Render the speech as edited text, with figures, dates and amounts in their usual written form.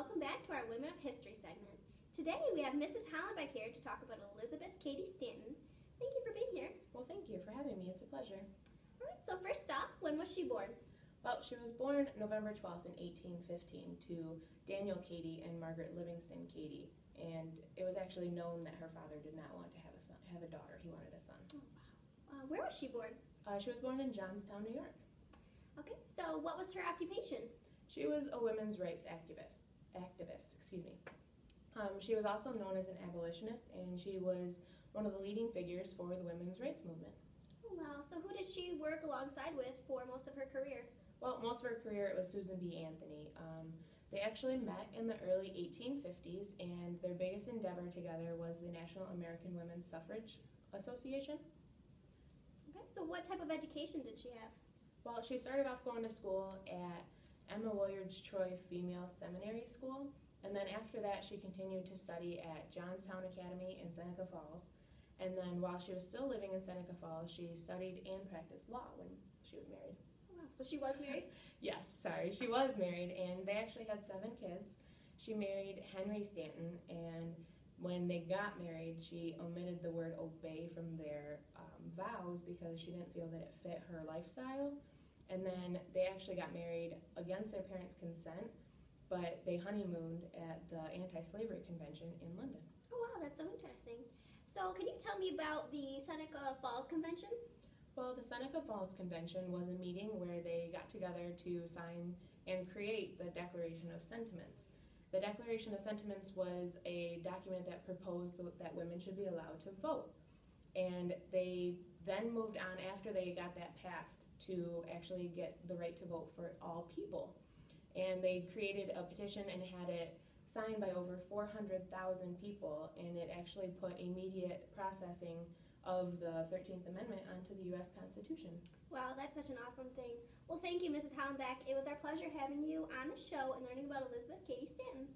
welcome back to our Women of History segment. Today we have Mrs. Hollenbeck here to talk about Elizabeth Cady Stanton. Thank you for being here. Well, thank you for having me. It's a pleasure. All right, so first off, when was she born? Well, she was born November 12th in 1815 to Daniel Cady and Margaret Livingston Cady, and it was actually known that her father did not want to have a daughter. He wanted a son. Oh, wow. Where was she born? She was born in Johnstown, New York. Okay, so what was her occupation? She was a women's rights activist. She was also known as an abolitionist, and she was one of the leading figures for the women's rights movement. Oh, wow. So who did she work alongside with for most of her career? Well, most of her career it was Susan B. Anthony. They actually met in the early 1850s, and their biggest endeavor together was the National American Women's Suffrage Association. Okay, so what type of education did she have? Well, she started off going to school at Emma Williams Troy Female Seminary School, and then after that she continued to study at Johnstown Academy in Seneca Falls. And then while she was still living in Seneca Falls, she studied and practiced law when she was married. Oh, wow. So she was married? Yes, sorry, she was married, and they actually had 7 kids. She married Henry Stanton, and when they got married, she omitted the word obey from their vows because she didn't feel that it fit her lifestyle. And then they actually got married against their parents' consent, but they honeymooned at the Anti-Slavery Convention in London. Oh, wow, that's so interesting. So can you tell me about the Seneca Falls Convention? Well, the Seneca Falls Convention was a meeting where they got together to sign and create the Declaration of Sentiments. The Declaration of Sentiments was a document that proposed that women should be allowed to vote. And they then moved on after they got that passed to actually get the right to vote for all people. And they created a petition and had it signed by over 400,000 people, and it actually put immediate processing of the 13th Amendment onto the U.S. Constitution. Wow, that's such an awesome thing. Well, thank you, Mrs. Hollenbeck. It was our pleasure having you on the show and learning about Elizabeth Cady Stanton.